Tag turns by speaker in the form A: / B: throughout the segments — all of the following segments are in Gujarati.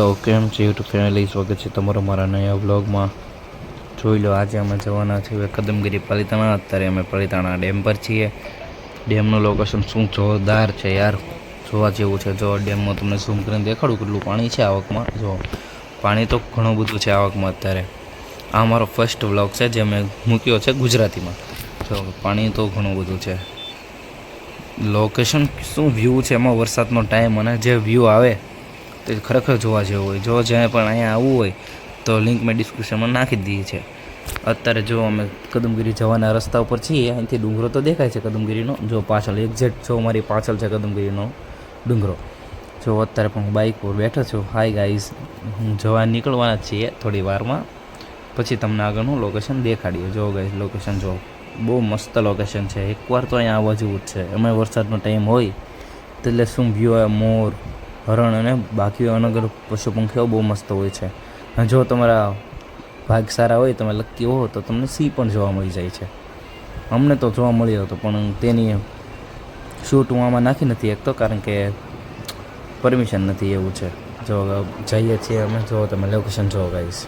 A: તો કેમ છે યુટ્યુબ ફેમિલી, સ્વાગત છે તમારો મારા નયા વ્લોગમાં। જોઈ લો, આજે અમે જવાના છીએ કદમગીરી પાલિતાણા। અત્યારે અમે પાલિતાણા ડેમ પર છીએ। ડેમનું લોકેશન શું જોરદાર છે યાર, જોવા જેવું છે। જો ડેમમાં તમને ઝૂમ કરીને દેખાડું કેટલું પાણી છે આવકમાં। જો પાણી તો ઘણું બધું છે આવકમાં અત્યારે। આ મારો ફર્સ્ટ વ્લોગ છે જે મેં મૂક્યો છે ગુજરાતીમાં। જો પાણી તો ઘણું બધું છે। લોકેશન શું વ્યૂ છે એમાં, વરસાદનો ટાઈમ અને જે વ્યૂ આવે તે ખરેખર જોવા જેવું હોય। જો જ્યાં પણ અહીંયા આવવું હોય તો લિંક મેં ડિસ્ક્રિપ્શનમાં નાખી દીધી છે। અત્યારે જો અમે કદમગીરી જવાના રસ્તા ઉપર છીએ। અહીંથી ડુંગરો તો દેખાય છે કદમગીરીનો। જો પાછળ એક્ઝેક્ટ જો મારી પાછળ છે કદમગીરીનો ડુંગરો। જો અત્યારે પણ હું બાઇક પર બેઠો છું। હાય ગાઈઝ, હું જવા નીકળવાના જ છીએ થોડી વારમાં, પછી તમને આગળનું લોકેશન દેખાડીએ। જો ગાઈઝ લોકેશન જો બહુ મસ્ત લોકેશન છે, એકવાર તો અહીંયા આવવા જેવું જ છે। એમાં વરસાદનો ટાઈમ હોય એટલે શું વ્યૂ આવે, મોર, હરણ અને બાકી અનગર પશુ પંખીઓ બહુ મસ્ત હોય છે। અને જો તમારા ભાગ સારા હોય, તમે લકી હો, તો તમને સિંહ પણ જોવા મળી જાય છે। અમને તો જોવા મળ્યો હતો, પણ તેની શૂટ હું આમાં નાખી નથી શકતો કારણ કે પરમિશન નથી, એવું છે। જો જઈએ છીએ અમે, જો તમે લોકેશન જોવો ગાઈસ।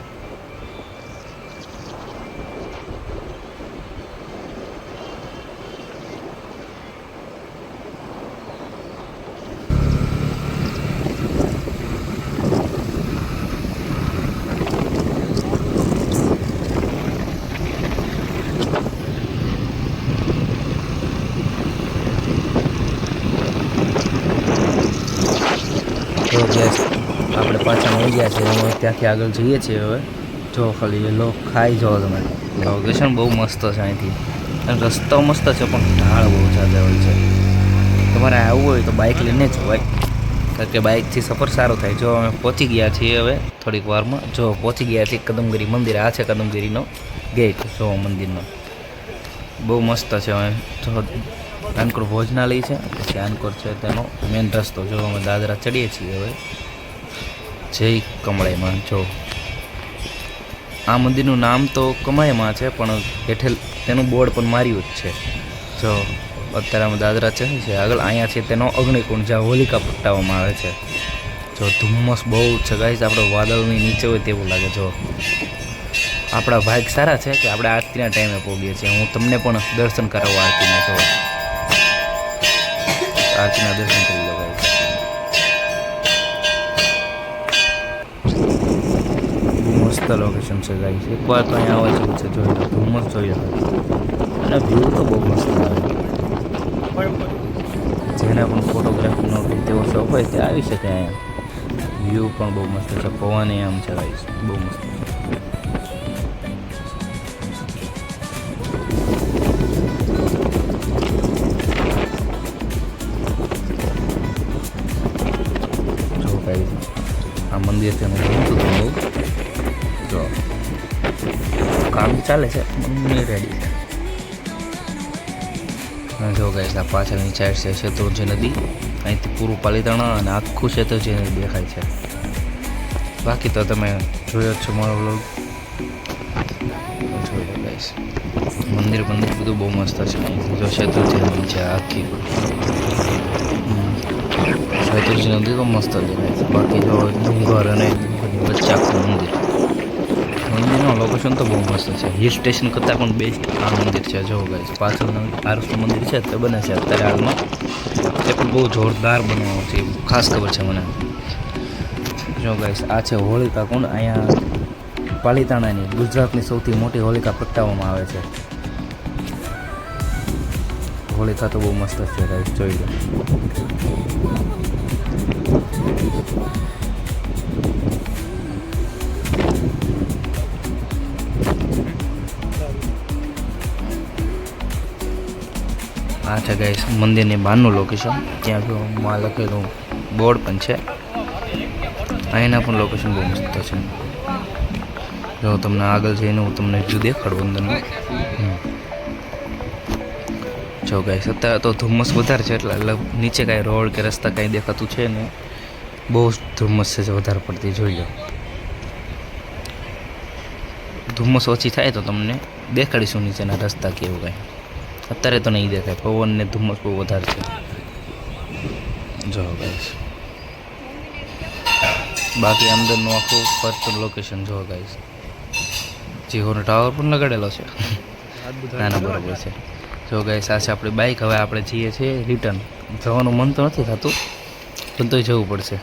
A: તો ગેસ આપણે પાછા મળી ગયા છે, અમે ત્યાંથી આગળ જઈએ છીએ હવે। જો ખાલી એ ખાઈ જાઓ તમે, લોકેશન બહુ મસ્ત છે અહીંથી, અને રસ્તો મસ્ત છે પણ ઢાળ બહુ જાજા હોય છે। તમારે આવવું હોય તો બાઇક લઈને જ હોય, કારણ કે બાઇકથી સફર સારો થાય। જો અમે પહોંચી ગયા છીએ હવે થોડીક વારમાં। જો પહોંચી ગયા છીએ કદમગીરી મંદિર, આ છે કદમગીરીનો ગેટ। જો મંદિરનો બહુ મસ્ત છે। હવે જો આનકોર ભોજનાલય છે, પછી આનકોર છે તેનો મેન રસ્તો। જો અમે દાદરા ચડીએ છીએ હવે, જય કમળાઈમાં। જો આ મંદિરનું નામ તો કમાઈમાં છે, પણ હેઠે તેનું બોર્ડ પણ માર્યું જ છે। જો અત્યારે અમે દાદરા ચડીએ છીએ આગળ, અહીંયા છે તેનો અગ્નિકુંડ, જ્યાં હોલિકા પ્રગટાવવામાં આવે છે। જો ધુમ્મસ બહુ છે ગાઈસ, આપણે વાદળની નીચે હોય તેવું લાગે। જો આપણા ભાગ સારા છે કે આપણે આરતીના ટાઈમે પહોંચીએ છીએ। હું તમને પણ દર્શન કરાવવા આરતીના। જો આરતીના દર્શન કરી લો ગાઈસ। મસ્ત લોકેશન છે ગાઈસ, એકવાર તો અહીંયા આવવા જેવું છે। જોઈ લો, ધુમ્મસ જોઈ લો, અને વ્યૂ તો બહુ મસ્ત આવે। જેને પણ ફોટોગ્રાફીનો કે તેવો શોખ હોય તે આવી શકે અહીંયા। વ્યૂ પણ બહુ મસ્ત છે, પવન આમ છે ગાઈસ, બહુ મસ્ત છે। આ મંદિર છે, જો કામ ચાલે છે, મંદિર રેડી છે। જો ગાઈસ આ પાછળની સાઈડ છે શેત્રુંજી નદી, અહીંથી પૂરું પાલિતાણા અને આખું શેત્રુંજી નદી દેખાય છે। બાકી તો તમે જોયો જ છો મારો વ્લોગ, જોઈ લો ગાઈસ। મંદિર બધું બહુ મસ્ત છે અહીંથી। જો શેત્રુંજી નદી છે આખી, શેત્રુંજી નદી તો મસ્ત દેખાય છે। બાકી જો ડુંગર અને ડુંગરની વચ્ચે આખું મંદિરનું લોકેશન તો બહુ મસ્ત છે, હિલ સ્ટેશન કરતાં પણ બેસ્ટ આ મંદિર છે। જો ગાઈસ પાછળનું આરસનું મંદિર છે તે બને છે અત્યારે હાલમાં, તે પણ બહુ જોરદાર બનાવવાનું છે, ખાસ ખબર છે મને। જો ગાઈસ આ છે હોલિકા કુંડ, અહીંયા પાલિતાણાની ગુજરાતની સૌથી મોટી હોલિકા પ્રગટાવવામાં આવે છે। હોલિકા તો બહુ મસ્ત છે ગાઈસ, જોઈ લો। આ છે ગાઈસ મંદિરની બહારનું લોકેશન, ત્યાં જો માં લખેલું બોર્ડ પણ છે। અહીંના પણ લોકેશન બહુ મસ્ત છે। જો તમને આગળ જઈને હું તમને વ્યૂ દેખાડું અંદરનું। જો ગાઈસ અત્યારે તો ધુમ્મસ વધારે છે, એટલે નીચે કાંઈ રોડ કે રસ્તા કાંઈ દેખાતું છે ને, બહુ ધુમ્મસ છે વધારે પડતી। જોઈ લો, ધુમ્મસ ઓછી થાય તો તમને દેખાડીશું નીચેના રસ્તા કેવું કાંઈ। અત્યારે તો નહીં દેખાય, પવન ને ધુમ્મસ બહુ વધારે છે। જો ગાઈસ બાકી અંદરનું આખું ફરતું લોકેશન જો ગાઈસ. જીઓનો ટાવર પણ લગાડેલો છે. ના ના બરાબર છે. જો ગાઈસ આ છે આપણી બાઇક. હવે આપણે જઈએ છીએ રિટર્ન. જવાનું મન તો નથી થતું પણ તોય જવું પડશે.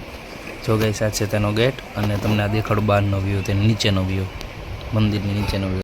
A: જો ગાઈસ આ છે તેનો ગેટ અને તમને આ દેખાડું બહારનો વ્યૂ, તેનો નીચેનો વ્યૂ, મંદિરની નીચેનો વ્યૂ.